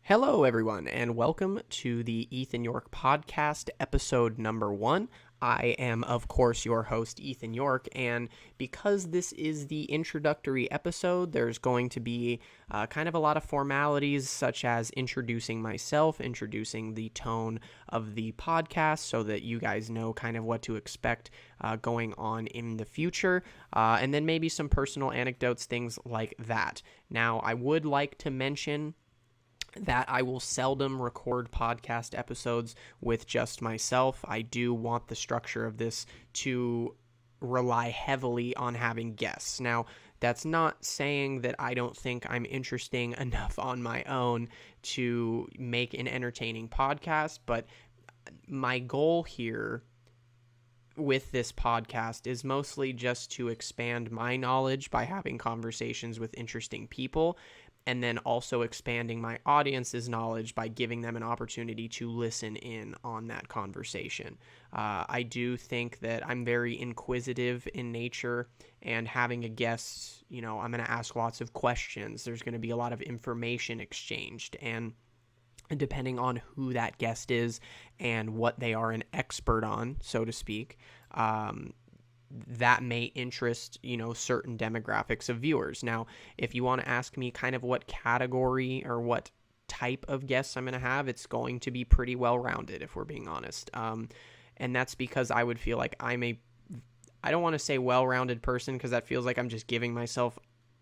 Hello, everyone, and welcome to the Ethan Yorke podcast, episode number 1. I am, of course, your host, Ethan Yorke, and because this is the introductory episode, there's going to be kind of a lot of formalities, such as introducing myself, introducing the tone of the podcast, so that you guys know kind of what to expect going on in the future, and then maybe some personal anecdotes, things like that. Now, I would like to mention that I will seldom record podcast episodes with just myself. I do want the structure of this to rely heavily on having guests. Now, that's not saying that I don't think I'm interesting enough on my own to make an entertaining podcast, but my goal here with this podcast is mostly just to expand my knowledge by having conversations with interesting people, and then also expanding my audience's knowledge by giving them an opportunity to listen in on that conversation. I do think that I'm very inquisitive in nature, and having a guest, I'm going to ask lots of questions. There's going to be a lot of information exchanged, and depending on who that guest is and what they are an expert on, so to speak, that may interest, certain demographics of viewers. Now, if you want to ask me kind of what category or what type of guests I'm going to have, it's going to be pretty well-rounded, if we're being honest. And that's because I would feel like I don't want to say well-rounded person, because that feels like I'm just giving myself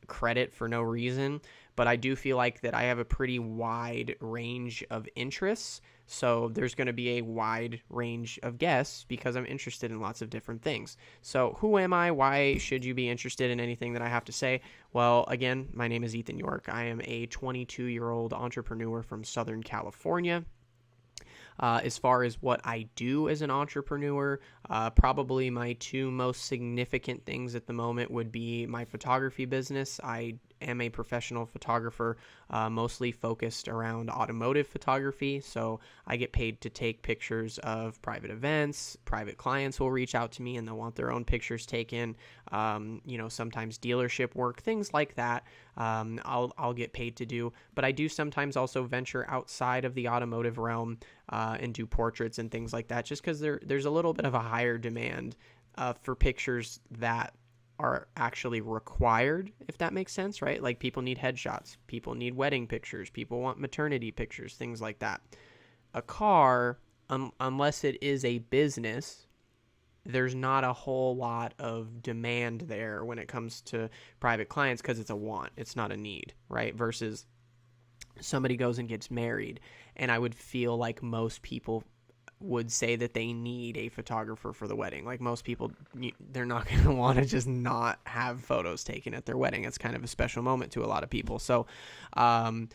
credit for no reason, but I do feel like that I have a pretty wide range of interests. So there's going to be a wide range of guests because I'm interested in lots of different things. So who am I? Why should you be interested in anything that I have to say? Well, again, my name is Ethan Yorke. I am a 22-year-old entrepreneur from Southern California. As far as what I do as an entrepreneur, probably my two most significant things at the moment would be my photography business. I am a professional photographer, mostly focused around automotive photography. So I get paid to take pictures of private events. Private clients will reach out to me and they'll want their own pictures taken. Sometimes dealership work, things like that. I'll get paid to do, but I do sometimes also venture outside of the automotive realm and do portraits and things like that, just because there's a little bit of a higher demand for pictures that are actually required, if that makes sense, right? Like, people need headshots, people need wedding pictures, people want maternity pictures, things like that. A car, unless it is a business, there's not a whole lot of demand there when it comes to private clients, because it's a want, it's not a need, right? Versus somebody goes and gets married, and I would feel like most people would say that they need a photographer for the wedding. Like, most people, they're not going to want to just not have photos taken at their wedding. It's kind of a special moment to a lot of people. So I'm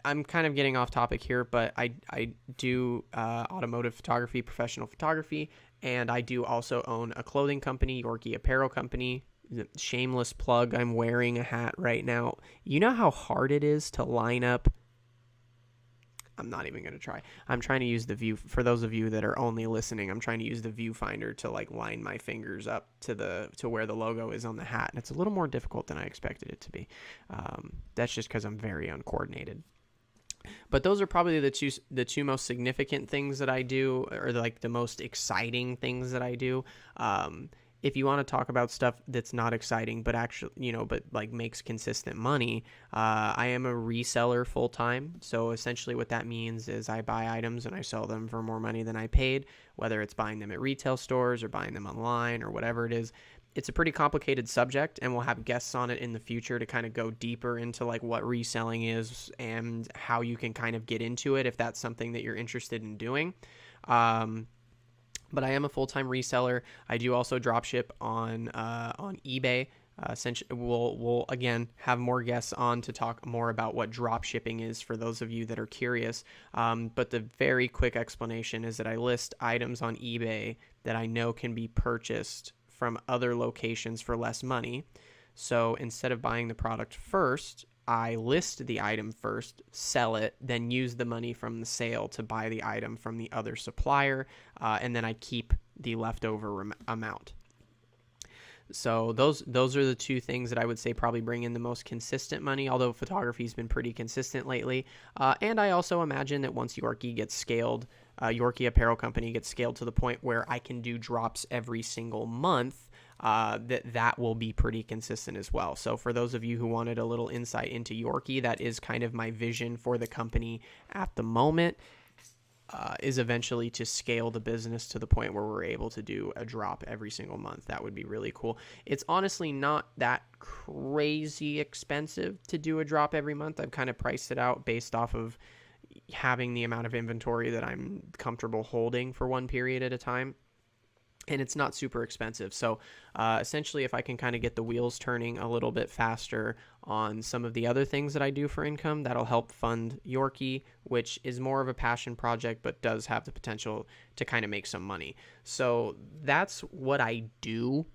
kind of getting off topic here, but I do automotive photography, professional photography, and I do also own a clothing company, Yorke Apparel Company. Shameless plug, I'm wearing a hat right now. You know how hard it is to line up? I'm not even going to try. I'm trying to use the view, for those of you that are only listening, I'm trying to use the viewfinder to line my fingers up to where the logo is on the hat. And it's a little more difficult than I expected it to be. That's just because I'm very uncoordinated. But those are probably the two most significant things that I do, or the most exciting things that I do. If you want to talk about stuff that's not exciting, but actually, makes consistent money, I am a reseller full time. So essentially what that means is I buy items and I sell them for more money than I paid, whether it's buying them at retail stores or buying them online or whatever it is. It's a pretty complicated subject, and we'll have guests on it in the future to kind of go deeper into what reselling is and how you can kind of get into it if that's something that you're interested in doing. But I am a full-time reseller. I do also dropship on eBay. Essentially, we'll again have more guests on to talk more about what dropshipping is for those of you that are curious. But the very quick explanation is that I list items on eBay that I know can be purchased from other locations for less money. So instead of buying the product first, I list the item first, sell it, then use the money from the sale to buy the item from the other supplier, and then I keep the leftover amount. So those are the two things that I would say probably bring in the most consistent money, although photography's been pretty consistent lately. And I also imagine that once Yorke gets scaled, Yorke Apparel Company gets scaled to the point where I can do drops every single month, that will be pretty consistent as well. So for those of you who wanted a little insight into Yorke, that is kind of my vision for the company at the moment. Is eventually to scale the business to the point where we're able to do a drop every single month. That would be really cool. It's honestly not that crazy expensive to do a drop every month. I've kind of priced it out based off of having the amount of inventory that I'm comfortable holding for one period at a time. And it's not super expensive. So essentially, if I can kind of get the wheels turning a little bit faster on some of the other things that I do for income, that'll help fund Yorke, which is more of a passion project, but does have the potential to kind of make some money. So that's what I do,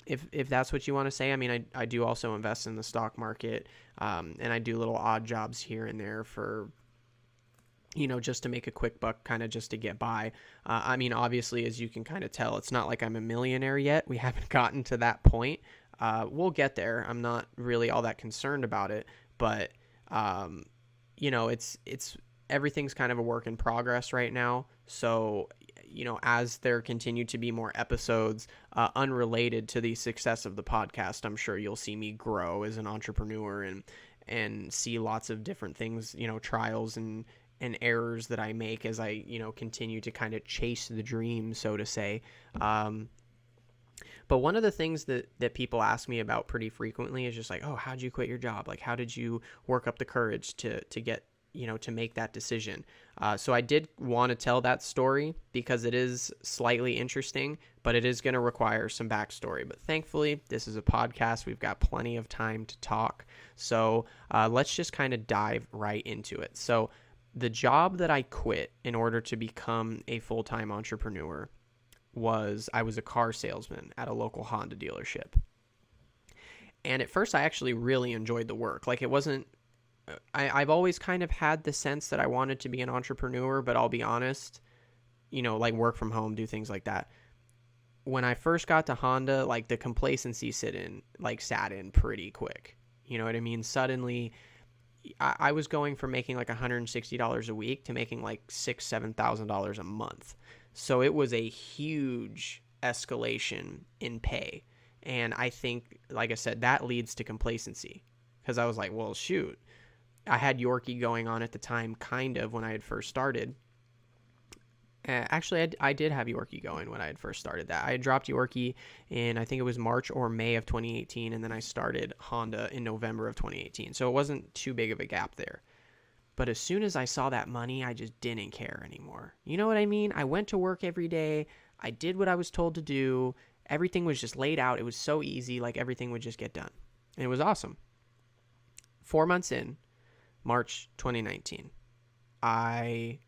if that's what you want to say. I mean, I do also invest in the stock market, and I do little odd jobs here and there for, just to make a quick buck, kind of just to get by. I mean, obviously, as you can kind of tell, it's not like I'm a millionaire yet. We haven't gotten to that point. We'll get there. I'm not really all that concerned about it, but it's everything's kind of a work in progress right now. So, as there continue to be more episodes unrelated to the success of the podcast, I'm sure you'll see me grow as an entrepreneur and see lots of different things, trials and errors that I make as I, continue to kind of chase the dream, so to say. But one of the things that people ask me about pretty frequently is just like, oh, how'd you quit your job? Like, how did you work up the courage to get, to make that decision? So I did want to tell that story because it is slightly interesting, but it is going to require some backstory. But thankfully, this is a podcast. We've got plenty of time to talk. So let's just kind of dive right into it. So the job that I quit in order to become a full-time entrepreneur I was a car salesman at a local Honda dealership. And at first I actually really enjoyed the work. Like, it wasn't, I've always kind of had the sense that I wanted to be an entrepreneur, but I'll be honest, like work from home, do things like that. When I first got to Honda, like the complacency sat in pretty quick. You know what I mean? Suddenly I was going from making like $160 a week to making like $7,000 a month. So it was a huge escalation in pay. And I think, like I said, that leads to complacency, because I was like, well, shoot, I had Yorke going on at the time, kind of, when I had first started. Actually, I did have Yorke going when I had first started that. I had dropped Yorke in, I think it was March or May of 2018, and then I started Honda in November of 2018. So it wasn't too big of a gap there. But as soon as I saw that money, I just didn't care anymore. You know what I mean? I went to work every day. I did what I was told to do. Everything was just laid out. It was so easy. Like, everything would just get done. And it was awesome. 4 months in, March 2019, I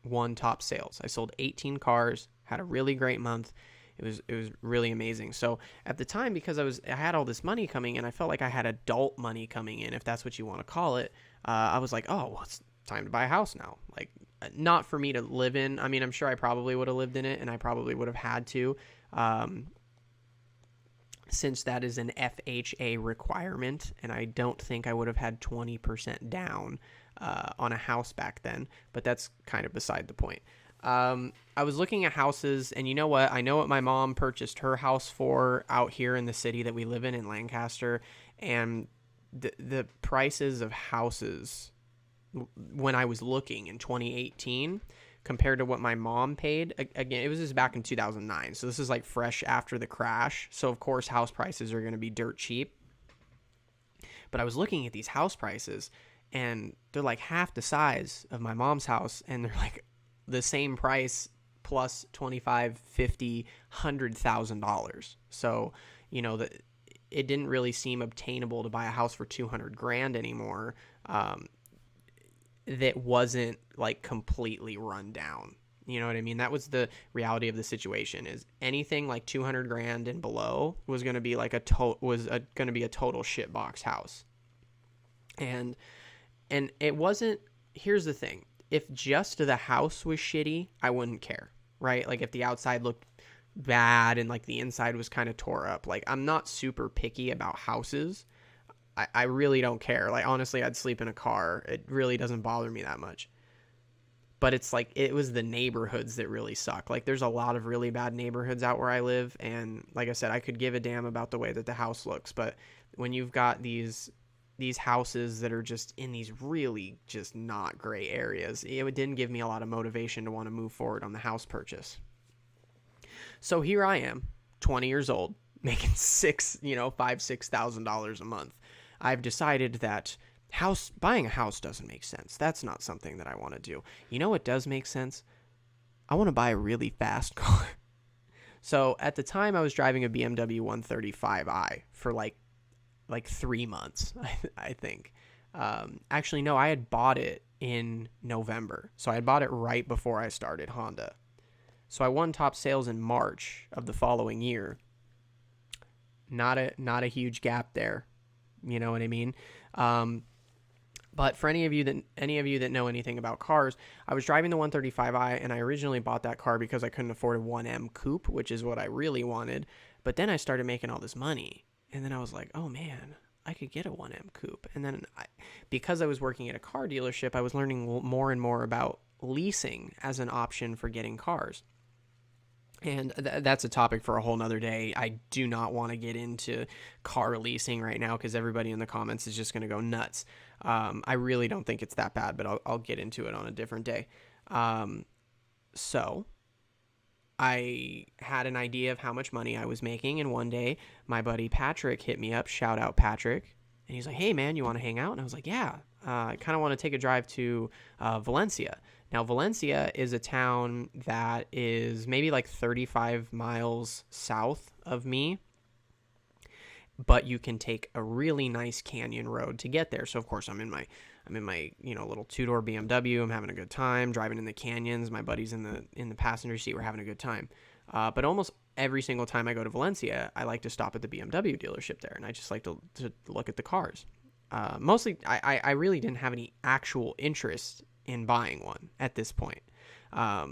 won top sales. I sold 18 cars, had a really great month. It was really amazing. So at the time, because I had all this money coming in, I felt like I had adult money coming in, if that's what you want to call it. I was like, oh, well, it's time to buy a house now. Like, not for me to live in. I mean, I'm sure I probably would have lived in it, and I probably would have had to, since that is an FHA requirement, and I don't think I would have had 20% down on a house back then, but that's kind of beside the point. I was looking at houses, and you know what? I know what my mom purchased her house for out here in the city that we live in Lancaster, and the prices of houses when I was looking in 2018 compared to what my mom paid, again, it was just back in 2009. So this is like fresh after the crash. So of course house prices are going to be dirt cheap. But I was looking at these house prices, and they're like half the size of my mom's house, and they're like the same price plus $25,000, $50,000, $100,000. So, that it didn't really seem obtainable to buy a house for $200,000 anymore. That wasn't like completely run down. You know what I mean? That was the reality of the situation. Is anything like $200,000 and below was going to be like going to be a total shitbox house. And it wasn't. Here's the thing: if just the house was shitty, I wouldn't care, right? Like if the outside looked bad and like the inside was kind of tore up. Like, I'm not super picky about houses. I really don't care. Like, honestly, I'd sleep in a car. It really doesn't bother me that much. But it's like, it was the neighborhoods that really suck. Like, there's a lot of really bad neighborhoods out where I live. And like I said, I could give a damn about the way that the house looks. But when you've got these houses that are just in these really just not great areas, it didn't give me a lot of motivation to want to move forward on the house purchase. So here I am, 20 years old, making $6,000 a month. I've decided that buying a house doesn't make sense. That's not something that I want to do. You know what does make sense? I want to buy a really fast car. So at the time, I was driving a BMW 135i for like 3 months, I think. Actually, no, I had bought it in November. So I had bought it right before I started Honda. So I won top sales in March of the following year. Not a huge gap there. You know what I mean? But for any of you that know anything about cars, I was driving the 135i, and I originally bought that car because I couldn't afford a 1M coupe, which is what I really wanted. But then I started making all this money, and then I was like, oh man, I could get a 1M coupe. And then because I was working at a car dealership, I was learning more and more about leasing as an option for getting cars. And that's a topic for a whole nother day. I do not want to get into car leasing right now because everybody in the comments is just going to go nuts. I really don't think it's that bad, but I'll get into it on a different day. So I had an idea of how much money I was making, and one day my buddy Patrick hit me up. Shout out Patrick. And he's like, hey man, you want to hang out? And I was like, yeah, I kind of want to take a drive to Valencia. Now, Valencia is a town that is maybe like 35 miles south of me, but you can take a really nice canyon road to get there. So of course I'm in my little 2-door BMW. I'm having a good time driving in the canyons. My buddies in the passenger seat were having a good time. But almost every single time I go to Valencia, I like to stop at the BMW dealership there, and I just like to look at the cars. Mostly, I really didn't have any actual interest in buying one at this point. I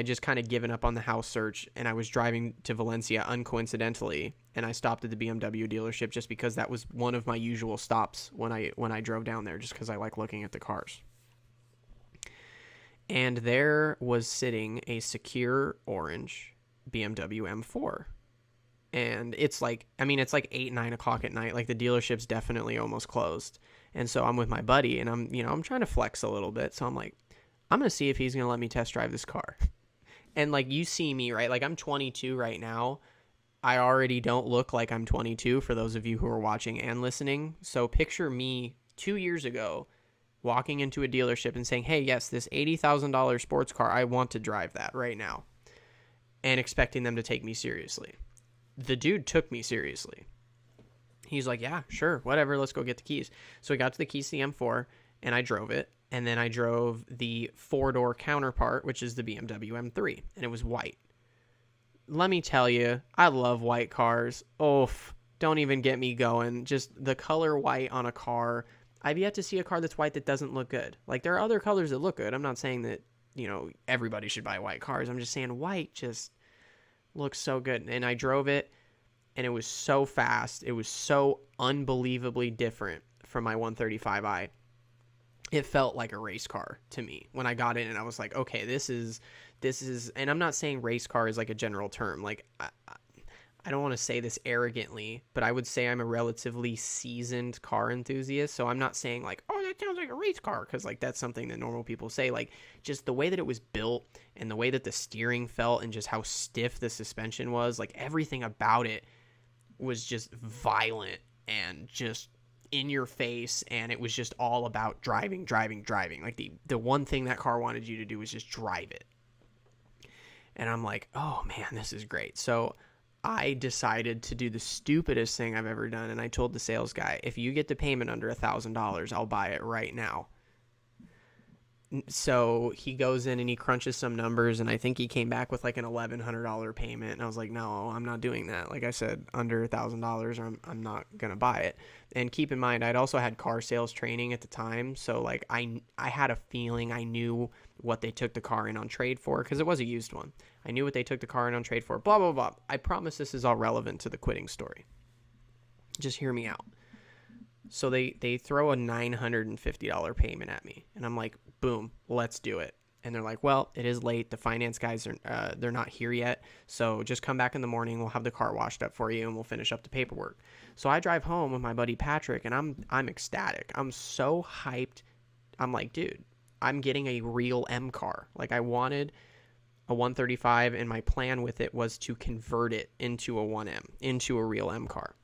just kind of given up on the house search, and I was driving to Valencia uncoincidentally, and I stopped at the BMW dealership just because that was one of my usual stops when I drove down there, just because I like looking at the cars. And there was sitting a secure orange BMW M4. And it's like 8, 9 o'clock at night. Like, the dealership's definitely almost closed. And so I'm with my buddy, and I'm trying to flex a little bit. So I'm like, I'm going to see if he's going to let me test drive this car. And like, you see me, right? Like, I'm 22 right now. I already don't look like I'm 22 for those of you who are watching and listening. So picture me 2 years ago walking into a dealership and saying, hey, yes, this $80,000 sports car, I want to drive that right now. And expecting them to take me seriously. The dude took me seriously. He's like, yeah, sure, whatever, let's go get the keys. So we got to the keys to the M4, and I drove it. And then I drove the 4-door counterpart, which is the BMW M3, and it was white. Let me tell you, I love white cars. Oof, don't even get me going. Just the color white on a car. I've yet to see a car that's white that doesn't look good. Like, there are other colors that look good. I'm not saying that, everybody should buy white cars. I'm just saying white just looks so good. And I drove it, and it was so fast. It was so unbelievably different from my 135i. It felt like a race car to me when I got in, and I was like, okay, this is, and I'm not saying race car is like a general term. Like, I don't want to say this arrogantly, but I would say I'm a relatively seasoned car enthusiast. So I'm not saying like, oh, that sounds like a race car, because like that's something that normal people say. Like, just the way that it was built and the way that the steering felt and just how stiff the suspension was, like everything about it was just violent and just in your face, and it was just all about driving. Like, the one thing that car wanted you to do was just drive it. And I'm like, oh man, this is great. So I decided to do the stupidest thing I've ever done, and I told the sales guy, if you get the payment under $1,000, I'll buy it right now. So he goes in and he crunches some numbers, and I think he came back with like an $1,100 payment. And I was like, no, I'm not doing that. Like I said, under $1,000, I'm not going to buy it. And keep in mind, I'd also had car sales training at the time. So like I had a feeling, I knew what they took the car in on trade for, because it was a used one. I knew what they took the car in on trade for, blah, blah, blah. I promise this is all relevant to the quitting story. Just hear me out. So they throw a $950 payment at me, and I'm like, boom, let's do it. And they're like, well, it is late. The finance guys are they're not here yet, so just come back in the morning. We'll have the car washed up for you, and we'll finish up the paperwork. So I drive home with my buddy Patrick, and I'm ecstatic. I'm so hyped. I'm like, dude, I'm getting a real M car. Like, I wanted a 135, and my plan with it was to convert it into a 1M, into a real M car.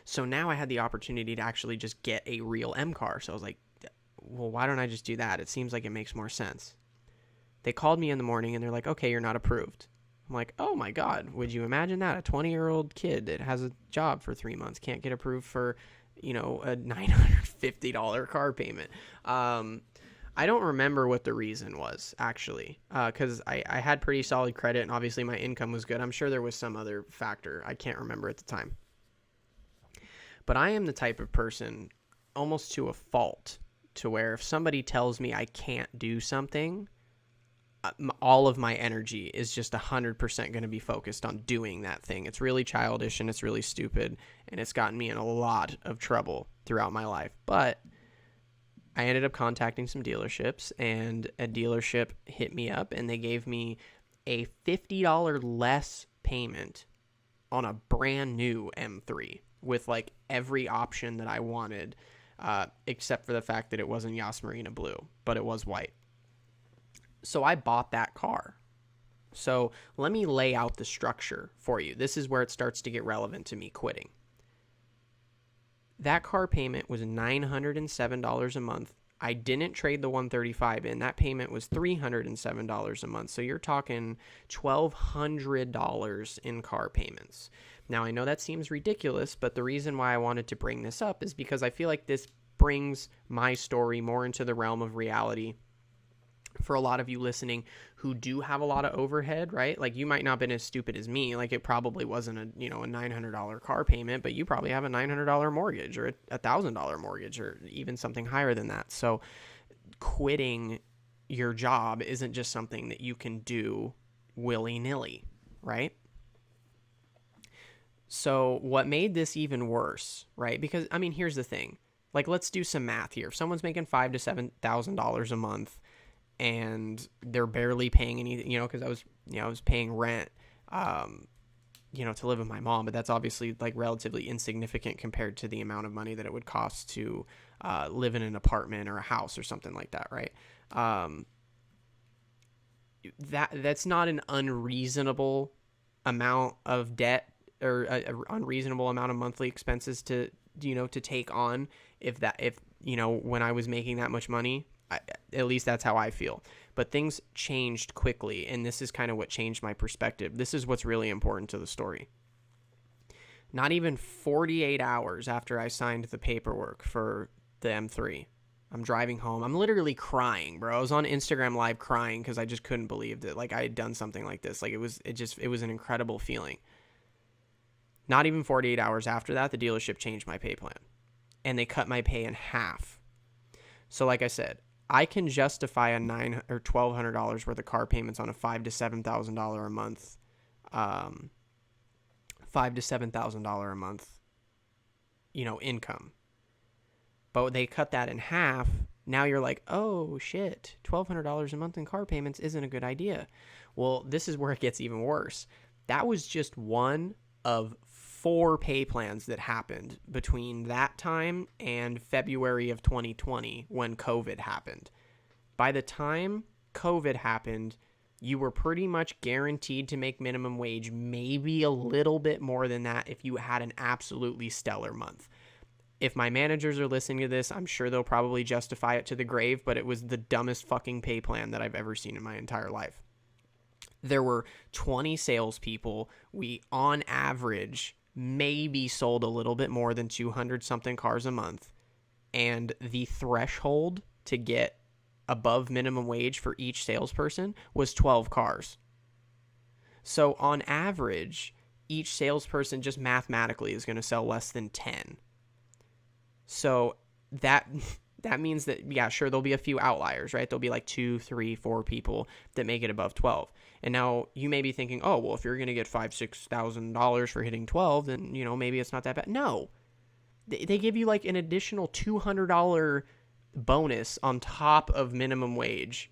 So now I had the opportunity to actually just get a real M car. So I was like, well, why don't I just do that? It seems like it makes more sense. They called me in the morning and they're like, okay, you're not approved. I'm like, oh my God, would you imagine that? A 20-year-old kid that has a job for 3 months can't get approved for, a $950 car payment. I don't remember what the reason was, actually, because I had pretty solid credit and obviously my income was good. I'm sure there was some other factor. I can't remember at the time. But I am the type of person, almost to a fault, to where if somebody tells me I can't do something, all of my energy is just 100% going to be focused on doing that thing. It's really childish and it's really stupid, and it's gotten me in a lot of trouble throughout my life. But I ended up contacting some dealerships, and a dealership hit me up, and they gave me a $50 less payment on a brand new M3 with like every option that I wanted. Except for the fact that it wasn't Yas Marina blue, but it was white. So I bought that car. So let me lay out the structure for you. This is where it starts to get relevant to me quitting. That car payment was $907 a month. I didn't trade the 135 in. That payment was $307 a month. So you're talking $1,200 in car payments. Now, I know that seems ridiculous, but the reason why I wanted to bring this up is because I feel like this brings my story more into the realm of reality for a lot of you listening who do have a lot of overhead, right? Like, you might not have been as stupid as me. Like, it probably wasn't a $900 car payment, but you probably have a $900 mortgage or a $1,000 mortgage or even something higher than that. So quitting your job isn't just something that you can do willy-nilly, right? So what made this even worse, right? Because, I mean, here's the thing. Like, let's do some math here. If someone's making $5,000 to $7,000 a month and they're barely paying anything, because I was paying rent, to live with my mom, but that's obviously like relatively insignificant compared to the amount of money that it would cost to live in an apartment or a house or something like that, right? That's not an unreasonable amount of debt or an unreasonable amount of monthly expenses to take on if when I was making that much money. At least that's how I feel. But things changed quickly, and this is kind of what changed my perspective. This is what's really important to the story. Not even 48 hours after I signed the paperwork for the M3, I'm driving home. I'm literally crying, bro. I was on Instagram Live crying because I just couldn't believe that I had done something like this. It was an incredible feeling. Not even 48 hours after that, the dealership changed my pay plan, and they cut my pay in half. So like I said, I can justify a $900 or $1,200 worth of car payments on a $5,000 to $7,000 a month, $5,000 to $7,000 a month, income. But they cut that in half. Now you're like, oh shit, $1,200 a month in car payments isn't a good idea. Well, this is where it gets even worse. That was just one of 4 pay plans that happened between that time and February of 2020 when COVID happened. By the time COVID happened, you were pretty much guaranteed to make minimum wage, maybe a little bit more than that if you had an absolutely stellar month. If my managers are listening to this, I'm sure they'll probably justify it to the grave, but it was the dumbest fucking pay plan that I've ever seen in my entire life. There were 20 salespeople. We, on average, maybe sold a little bit more than 200 something cars a month. And the threshold to get above minimum wage for each salesperson was 12 cars. So on average, each salesperson just mathematically is going to sell less than 10. So that that means that, yeah, sure, there'll be a few outliers, right? There'll be like 2, 3, 4 people that make it above 12. And now you may be thinking, oh, well, if you're going to get $5,000-$6,000 for hitting 12, then, maybe it's not that bad. No, they give you like an additional $200 bonus on top of minimum wage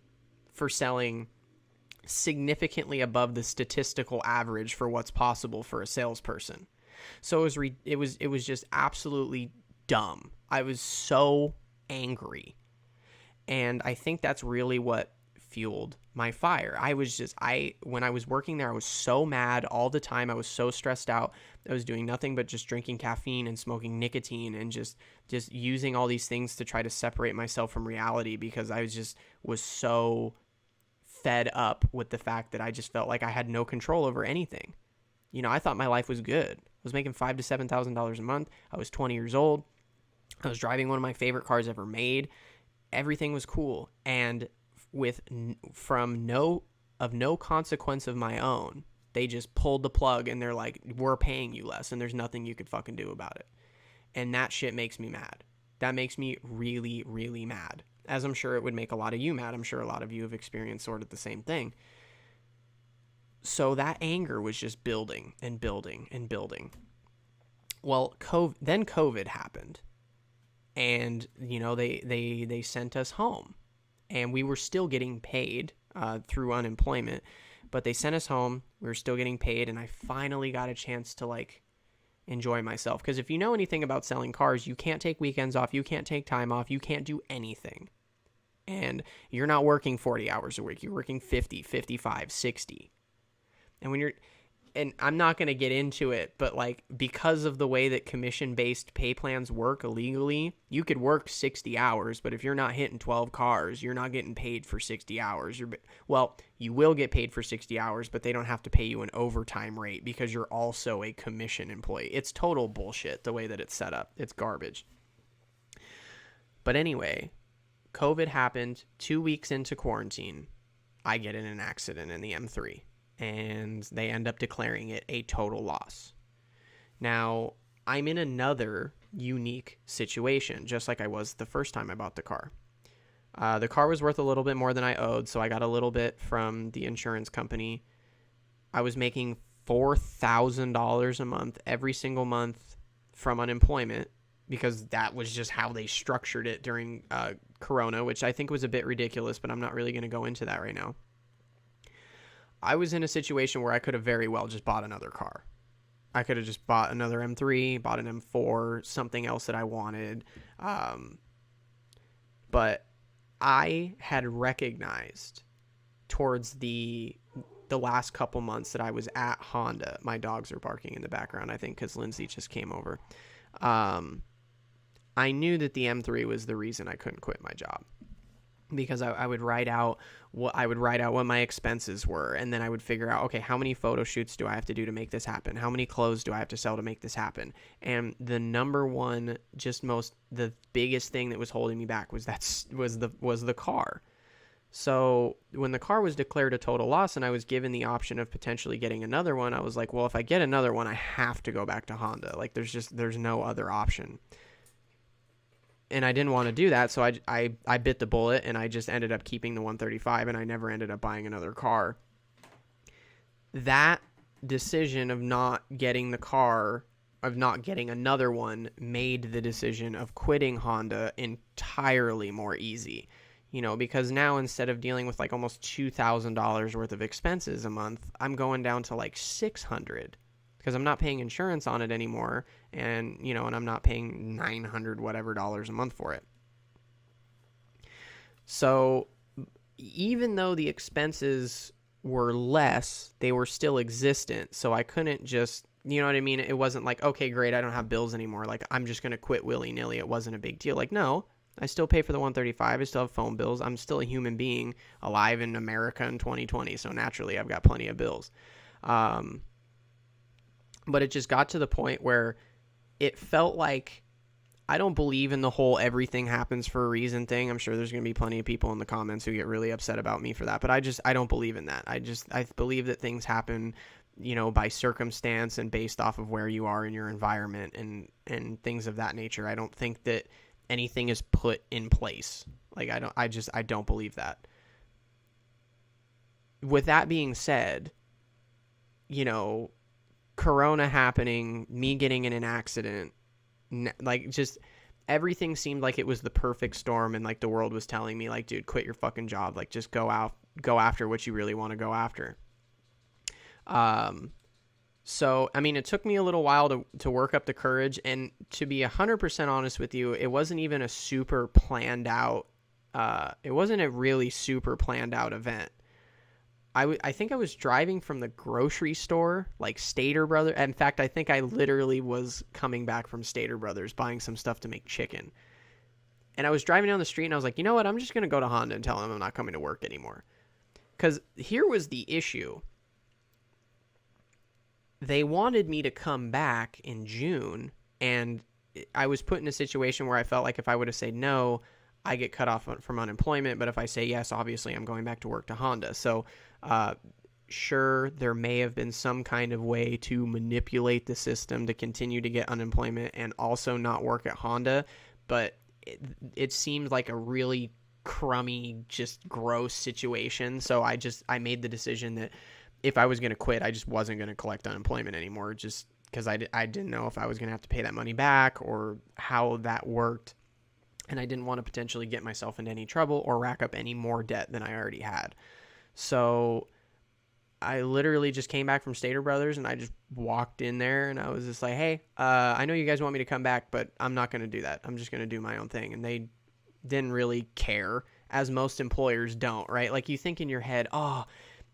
for selling significantly above the statistical average for what's possible for a salesperson. So it was just absolutely dumb. I was so angry. And I think that's really what fueled my fire. When I was working there, I was so mad all the time. I was so stressed out. I was doing nothing but just drinking caffeine and smoking nicotine and just using all these things to try to separate myself from reality, because I was so fed up with the fact that I just felt like I had no control over anything. I thought my life was good. I was making $5,000 to $7,000 a month. I was 20 years old. I was driving one of my favorite cars ever made. Everything was cool. And from no consequence of my own, they just pulled the plug and they're like, we're paying you less and there's nothing you could fucking do about it. And that shit makes me mad. That makes me really, really mad. As I'm sure it would make a lot of you mad. I'm sure a lot of you have experienced sort of the same thing. So that anger was just building and building and building. Well, then COVID happened. And, they sent us home. And we were still getting paid through unemployment. But they sent us home. We were still getting paid. And I finally got a chance to, enjoy myself. Because if you know anything about selling cars, you can't take weekends off. You can't take time off. You can't do anything. And you're not working 40 hours a week. You're working 50, 55, 60. And I'm not going to get into it, but because of the way that commission-based pay plans work illegally, you could work 60 hours, but if you're not hitting 12 cars, you're not getting paid for 60 hours. You will get paid for 60 hours, but they don't have to pay you an overtime rate because you're also a commission employee. It's total bullshit the way that it's set up. It's garbage. But anyway, COVID happened. 2 weeks into quarantine, I get in an accident in the M3. And they end up declaring it a total loss. Now, I'm in another unique situation, just like I was the first time I bought the car. The car was worth a little bit more than I owed, so I got a little bit from the insurance company. I was making $4,000 a month every single month from unemployment, because that was just how they structured it during Corona, which I think was a bit ridiculous, but I'm not really going to go into that right now. I was in a situation where I could have very well just bought another car. I could have just bought another M3, bought an M4, something else that I wanted. But I had recognized towards the last couple months that I was at Honda. My dogs are barking in the background, I think, because Lindsay just came over. I knew that the M3 was the reason I couldn't quit my job. Because I would write out what my expenses were, and then I would figure out, okay, how many photo shoots do I have to do to make this happen? How many clothes do I have to sell to make this happen? And the number one, the biggest thing that was holding me back was the car. So when the car was declared a total loss and I was given the option of potentially getting another one, I was like, well, if I get another one, I have to go back to Honda. There's no other option. And I didn't want to do that, so I bit the bullet, and I just ended up keeping the 135, and I never ended up buying another car. That decision of not getting the car, of not getting another one, made the decision of quitting Honda entirely more easy. Because now instead of dealing with almost $2,000 worth of expenses a month, I'm going down to $600. Because I'm not paying insurance on it anymore, and I'm not paying $900 whatever dollars a month for it. So even though the expenses were less, they were still existent. So I couldn't just, you know what I mean? It wasn't like, okay, great, I don't have bills anymore. I'm just going to quit willy-nilly. It wasn't a big deal. No, I still pay for the 135. I still have phone bills. I'm still a human being alive in America in 2020. So naturally, I've got plenty of bills. But it just got to the point where it felt like, I don't believe in the whole everything happens for a reason thing. I'm sure there's going to be plenty of people in the comments who get really upset about me for that. But I don't believe in that. I believe that things happen, by circumstance and based off of where you are in your environment and things of that nature. I don't think that anything is put in place. Like, I don't believe that. With that being said, you know, Corona happening, me getting in an accident, like, just everything seemed like it was the perfect storm, and like the world was telling me, like, dude, quit your fucking job, like, just go after what you really want to go after. So, I mean, it took me a little while to work up the courage, and to be 100% honest with you, it wasn't even a super planned out, it wasn't a really super planned out event. I think I was driving from the grocery store, like Stater Brothers. In fact, I think I literally was coming back from Stater Brothers, buying some stuff to make chicken. And I was driving down the street, and I was like, you know what? I'm just going to go to Honda and tell them I'm not coming to work anymore. Because here was the issue. They wanted me to come back in June, and I was put in a situation where I felt like if I would have said no, I get cut off from unemployment. But if I say yes, obviously I'm going back to work to Honda. So, sure, there may have been some kind of way to manipulate the system to continue to get unemployment and also not work at Honda, but it seemed like a really crummy, just gross situation. So I made the decision that if I was going to quit, I just wasn't going to collect unemployment anymore, just because I didn't know if I was going to have to pay that money back or how that worked. And I didn't want to potentially get myself into any trouble or rack up any more debt than I already had. So I literally just came back from Stater Brothers, and I just walked in there, and I was just like, hey, I know you guys want me to come back, but I'm not going to do that. I'm just going to do my own thing. And they didn't really care, as most employers don't, right? Like, you think in your head, oh,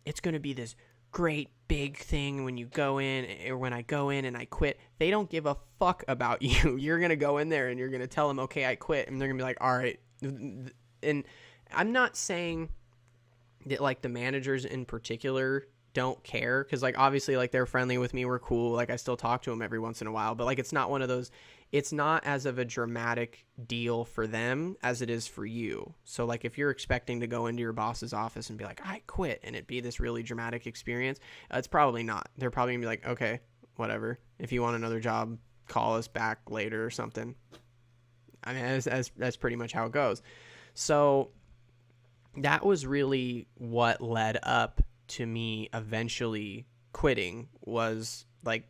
it's going to be this great big thing when you go in, or when I go in and I quit. They don't give a fuck about you. You're going to go in there and you're going to tell them, okay, I quit. And they're going to be like, all right. And I'm not saying that, like, the managers in particular don't care, because, like, obviously, like, they're friendly with me, we're cool, like, I still talk to them every once in a while, but, like, it's not one of those, it's not as of a dramatic deal for them as it is for you. So, like, if you're expecting to go into your boss's office and be like, I quit, and it be this really dramatic experience, it's probably not. They're probably gonna be like, okay, whatever, if you want another job, call us back later or something. I mean, that's pretty much how it goes. So that was really what led up to me eventually quitting. Was like,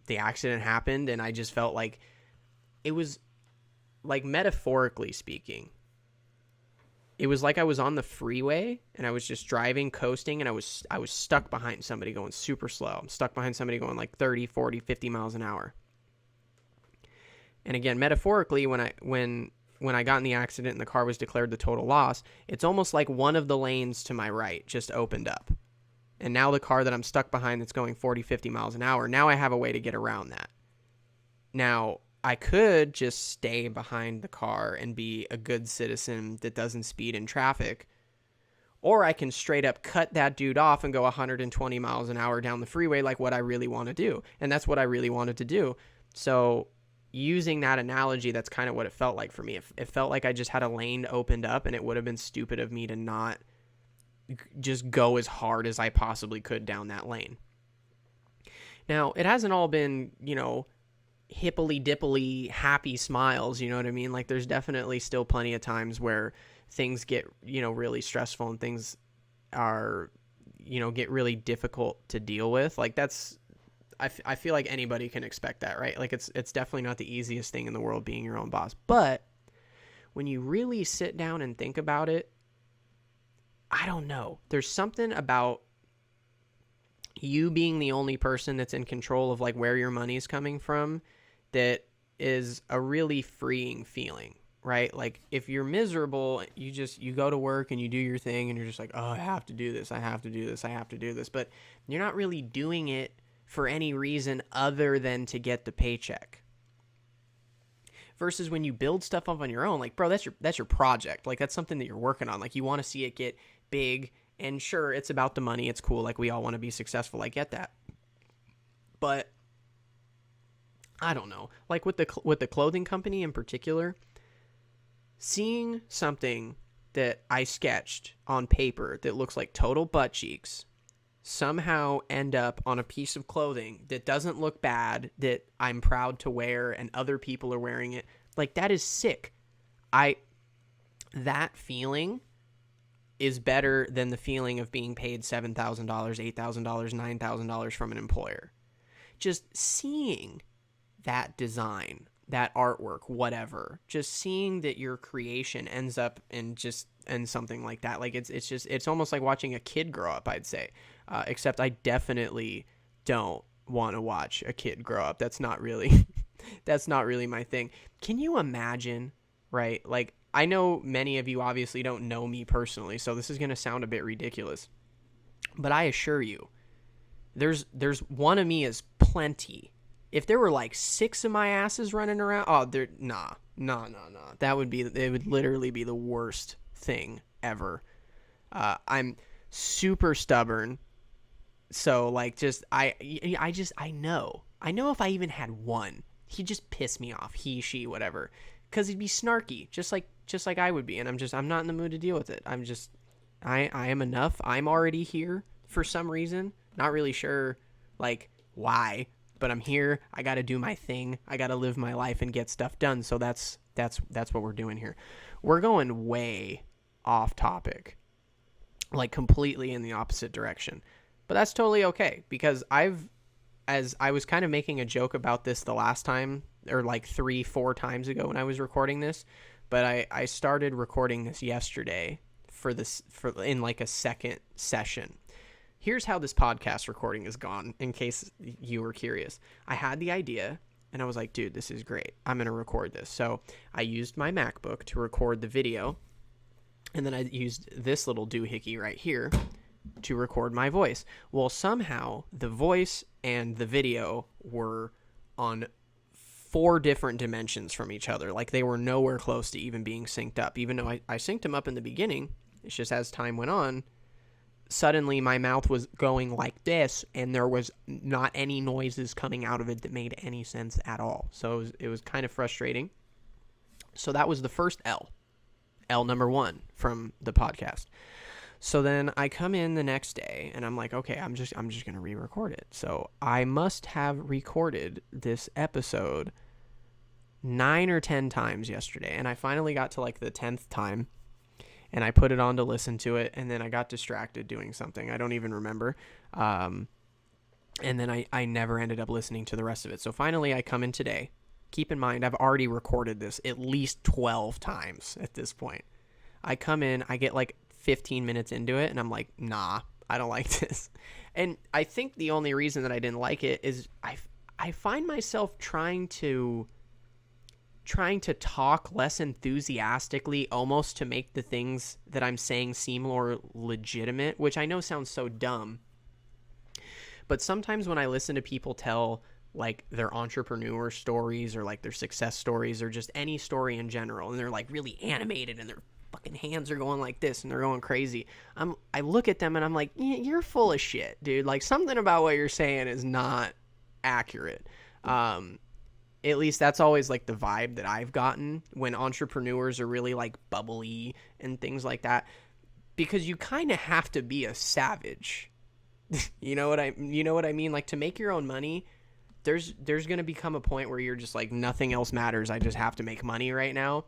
the accident happened, and I just felt like it was, like, metaphorically speaking, it was like I was on the freeway and I was just driving, coasting, and I was stuck behind somebody going super slow. I'm stuck behind somebody going like 30, 40, 50 miles an hour. And again, metaphorically, when I got in the accident and the car was declared the total loss, it's almost like one of the lanes to my right just opened up. And now the car that I'm stuck behind that's going 40, 50 miles an hour, now I have a way to get around that. Now, I could just stay behind the car and be a good citizen that doesn't speed in traffic, or I can straight up cut that dude off and go 120 miles an hour down the freeway, like what I really want to do. And that's what I really wanted to do. So using that analogy, that's kind of what it felt like for me. It felt like I just had a lane opened up, and it would have been stupid of me to not just go as hard as I possibly could down that lane. Now, it hasn't all been, hippily-dippily happy smiles, you know what I mean? Like, there's definitely still plenty of times where things get, really stressful, and things are, get really difficult to deal with. Like, that's, I feel like anybody can expect that, right? Like, it's definitely not the easiest thing in the world being your own boss. But when you really sit down and think about it, I don't know. There's something about you being the only person that's in control of, like, where your money is coming from that is a really freeing feeling, right? Like, if you're miserable, you go to work and you do your thing, and you're just like, oh, I have to do this, I have to do this, I have to do this. But you're not really doing it for any reason other than to get the paycheck. Versus when you build stuff up on your own, like, bro, that's your project. Like, that's something that you're working on. Like, you want to see it get big, and sure, it's about the money. It's cool. Like, we all want to be successful. I get that. But I don't know. Like, with the clothing company in particular, seeing something that I sketched on paper that looks like total butt cheeks somehow end up on a piece of clothing that doesn't look bad, that I'm proud to wear, and other people are wearing it, like, that is sick. I that feeling is better than the feeling of being paid $7,000, $8,000, $9,000 from an employer. Just seeing that design, that artwork, whatever, just seeing that your creation ends up in something like that. Like it's almost like watching a kid grow up, I'd say. Except I definitely don't want to watch a kid grow up. That's not really my thing. Can you imagine, right? Like, I know many of you obviously don't know me personally, so this is going to sound a bit ridiculous. But I assure you, there's one of me is plenty. If there were like 6 of my asses running around, nah. It would literally be the worst thing ever. I'm super stubborn. So like, I know if I even had one, he'd just piss me off. He, she, whatever. 'Cause he'd be snarky, just like I would be. And I'm not in the mood to deal with it. I am enough. I'm already here for some reason. Not really sure like why, but I'm here. I got to do my thing. I got to live my life and get stuff done. So that's what we're doing here. We're going way off topic, like completely in the opposite direction, but that's totally okay because as I was kind of making a joke about this the last time, or like 3-4 times ago when I was recording this, but I started recording this yesterday for in like a second session. Here's how this podcast recording has gone, in case you were curious. I had the idea, and I was like, dude, this is great. I'm going to record this. So I used my MacBook to record the video, and then I used this little doohickey right here to record my voice. Well, somehow the voice and the video were on 4 different dimensions from each other. Like, they were nowhere close to even being synced up. Even though I synced them up in the beginning, it's just as time went on, suddenly my mouth was going like this, and there was not any noises coming out of it that made any sense at all. So it was kind of frustrating. So that was the first L number 1 from the podcast. So then I come in the next day, and I'm like, okay, I'm just going to re-record it. So I must have recorded this episode 9 or 10 times yesterday, and I finally got to like the 10th time, and I put it on to listen to it, and then I got distracted doing something. I don't even remember. And then I never ended up listening to the rest of it. So finally I come in today. Keep in mind, I've already recorded this at least 12 times at this point. I come in, I get like 15 minutes into it, and I'm like, nah, I don't like this. And I think the only reason that I didn't like it is I find myself trying to talk less enthusiastically, almost to make the things that I'm saying seem more legitimate, which I know sounds so dumb. But sometimes when I listen to people tell like their entrepreneur stories or like their success stories or just any story in general, and they're like really animated and their fucking hands are going like this and they're going crazy, I look at them and I'm like, you're full of shit, dude. Like, something about what you're saying is not accurate. At least that's always like the vibe that I've gotten when entrepreneurs are really like bubbly and things like that, because you kind of have to be a savage. You know what I mean? Like, to make your own money, there's going to become a point where you're just like, nothing else matters. I just have to make money right now.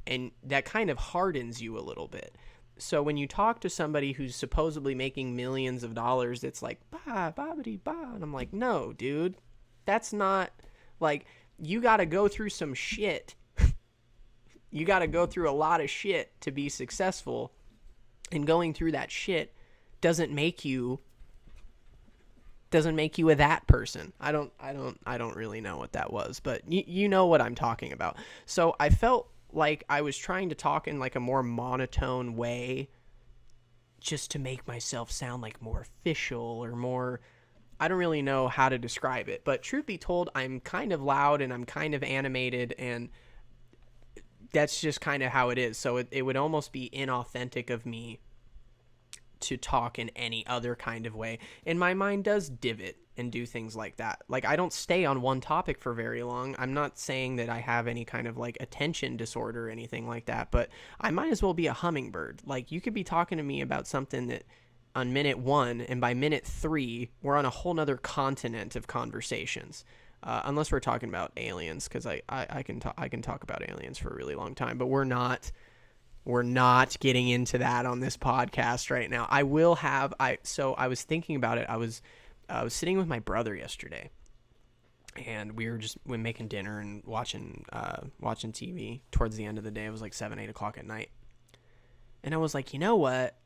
And that kind of hardens you a little bit. So when you talk to somebody who's supposedly making millions of dollars, it's like, bah, bah-ba-dee, bah. And I'm like, no, dude, that's not, like, you got to go through some shit. You got to go through a lot of shit to be successful. And going through that shit doesn't make you a that person. I don't really know what that was, but you know what I'm talking about. So I felt like I was trying to talk in like a more monotone way just to make myself sound like more official or more, I don't really know how to describe it, but truth be told, I'm kind of loud and I'm kind of animated, and that's just kind of how it is. So it would almost be inauthentic of me to talk in any other kind of way. And my mind does divot and do things like that. Like, I don't stay on one topic for very long. I'm not saying that I have any kind of like attention disorder or anything like that, but I might as well be a hummingbird. Like, you could be talking to me about something that on minute 1, and by minute 3, we're on a whole nother continent of conversations. unless we're talking about aliens, because I can talk about aliens for a really long time, but we're not getting into that on this podcast right now. I will have so I was thinking about it. I was sitting with my brother yesterday, and we were making dinner and watching TV. Towards the end of the day, it was like 7-8 o'clock at night, and I was like, you know what?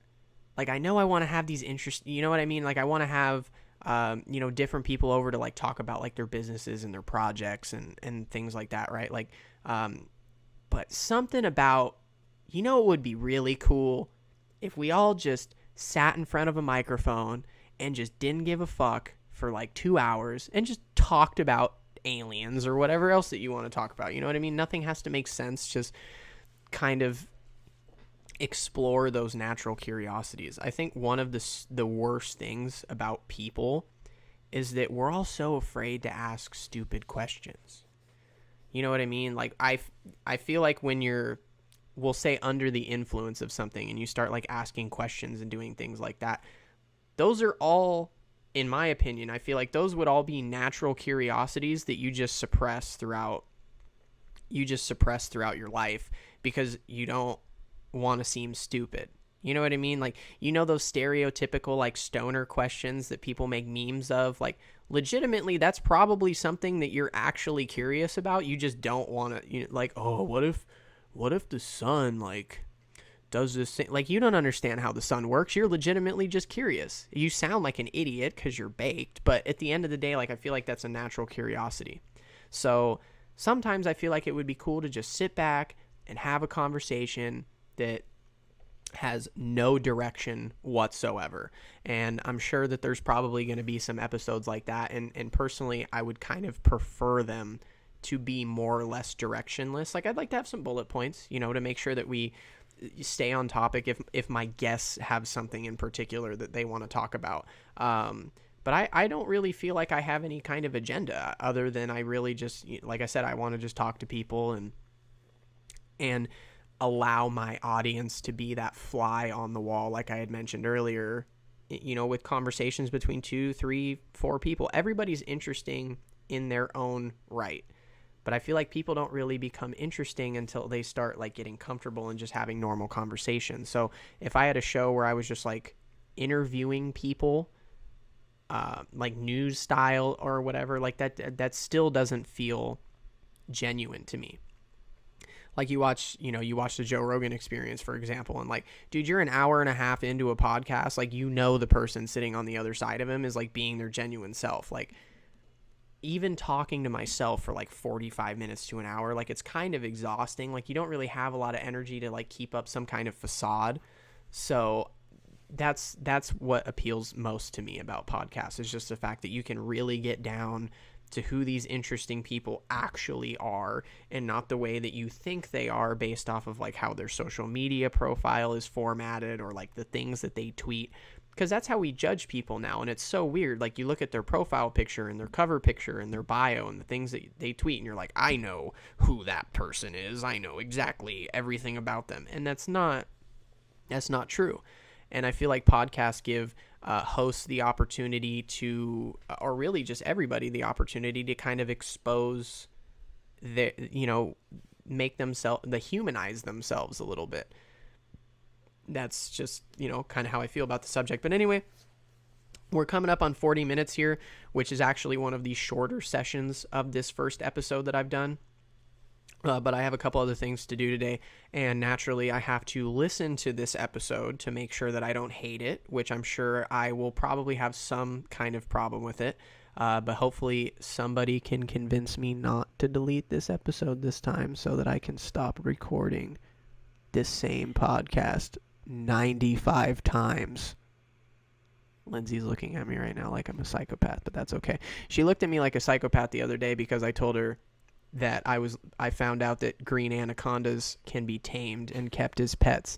Like, I know I want to have these you know what I mean? Like, I want to have, different people over to like talk about like their businesses and their projects and things like that, right? Like, but something about, it would be really cool if we all just sat in front of a microphone and just didn't give a fuck for like 2 hours and just talked about aliens or whatever else that you want to talk about. You know what I mean? Nothing has to make sense. Just kind of explore those natural curiosities. I think one of the worst things about people is that we're all so afraid to ask stupid questions. You know what I mean? Like, I feel like when we'll say under the influence of something and you start like asking questions and doing things like that, those are all, in my opinion, I feel like those would all be natural curiosities that you just suppress throughout your life because you don't want to seem stupid. You know what I mean? Like, those stereotypical like stoner questions that people make memes of, like, legitimately that's probably something that you're actually curious about. You just don't want to, like, oh, what if the sun like does this thing? Like, you don't understand how the sun works. You're legitimately just curious. You sound like an idiot because you're baked, but at the end of the day, like, I feel like that's a natural curiosity. So sometimes I feel like it would be cool to just sit back and have a conversation that has no direction whatsoever. And I'm sure that there's probably going to be some episodes like that. And personally, I would kind of prefer them to be more or less directionless. Like, I'd like to have some bullet points, to make sure that we stay on topic if my guests have something in particular that they want to talk about. But I don't really feel like I have any kind of agenda other than I really just, like I said, I want to just talk to people and allow my audience to be that fly on the wall, like I had mentioned earlier, with conversations between 2, 3, 4 people. Everybody's interesting in their own right. But I feel like people don't really become interesting until they start like getting comfortable and just having normal conversations. So if I had a show where I was just like interviewing people, like news style or whatever, like that still doesn't feel genuine to me. Like, you watch the Joe Rogan Experience, for example, and like, dude, you're an hour and a half into a podcast, like, the person sitting on the other side of him is like being their genuine self. Like, even talking to myself for like 45 minutes to an hour, like, it's kind of exhausting. Like, you don't really have a lot of energy to like keep up some kind of facade. So that's what appeals most to me about podcasts, is just the fact that you can really get down to who these interesting people actually are, and not the way that you think they are based off of like how their social media profile is formatted or like the things that they tweet, because that's how we judge people now. And it's so weird. Like, you look at their profile picture and their cover picture and their bio and the things that they tweet, and you're like, I know who that person is. I know exactly everything about them. And that's not true. And I feel like podcasts give hosts the opportunity to, or really just everybody the opportunity to kind of expose humanize themselves a little bit. That's just, kind of how I feel about the subject. But anyway, we're coming up on 40 minutes here, which is actually one of the shorter sessions of this first episode that I've done. But I have a couple other things to do today, and naturally I have to listen to this episode to make sure that I don't hate it, which I'm sure I will probably have some kind of problem with it. But hopefully somebody can convince me not to delete this episode this time so that I can stop recording this same podcast 95 times. Lindsay's looking at me right now like I'm a psychopath, but that's okay. She looked at me like a psychopath the other day because I told her that I found out that green anacondas can be tamed and kept as pets.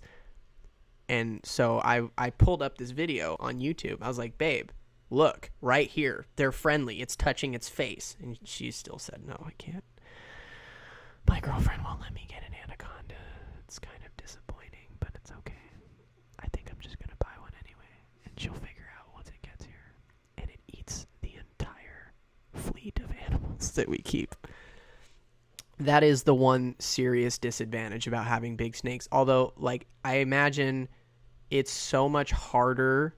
And so I pulled up this video on YouTube. I was like, babe, look, right here. They're friendly. It's touching its face. And she still said, no, I can't. My girlfriend won't let me get an anaconda. It's kind of disappointing, but it's okay. I think I'm just going to buy one anyway. And she'll figure out once it gets here. And it eats the entire fleet of animals. animals that we keep. That is the one serious disadvantage about having big snakes. Although, like, I imagine it's so much harder.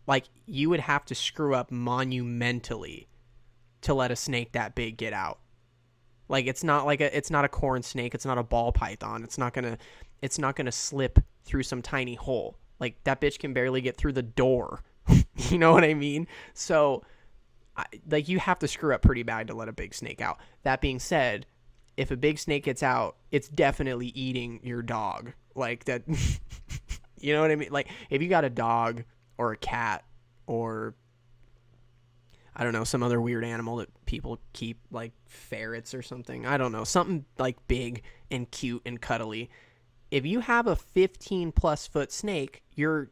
Like, you would have to screw up monumentally to let a snake that big get out. Like, it's not a corn snake. It's not a ball python. It's not gonna slip through some tiny hole. Like, that bitch can barely get through the door. You know what I mean? So, like, you have to screw up pretty bad to let a big snake out. That being said, if a big snake gets out, it's definitely eating your dog. Like, that, you know what I mean? Like, if you got a dog or a cat or, I don't know, some other weird animal that people keep, like ferrets or something. I don't know, something like big and cute and cuddly. If you have a 15+ foot snake, your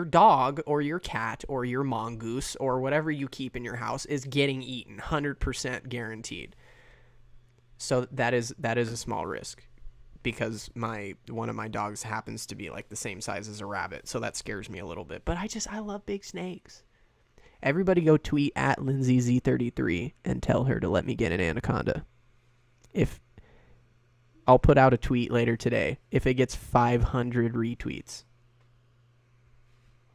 dog or your cat or your mongoose or whatever you keep in your house is getting eaten, 100% guaranteed. So that is a small risk, because one of my dogs happens to be like the same size as a rabbit, so that scares me a little bit. But I love big snakes. Everybody go tweet at LindsayZ33 and tell her to let me get an anaconda. I'll put out a tweet later today. If it gets 500 retweets,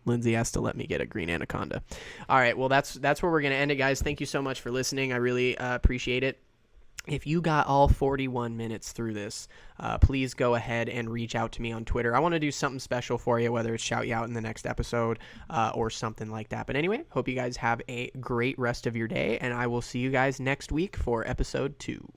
Lindsay has to let me get a green anaconda. All right, well, that's where we're going to end it, guys. Thank you so much for listening. I really appreciate it. If you got all 41 minutes through this, please go ahead and reach out to me on Twitter. I want to do something special for you, whether it's shout you out in the next episode or something like that. But anyway, hope you guys have a great rest of your day, and I will see you guys next week for episode 2.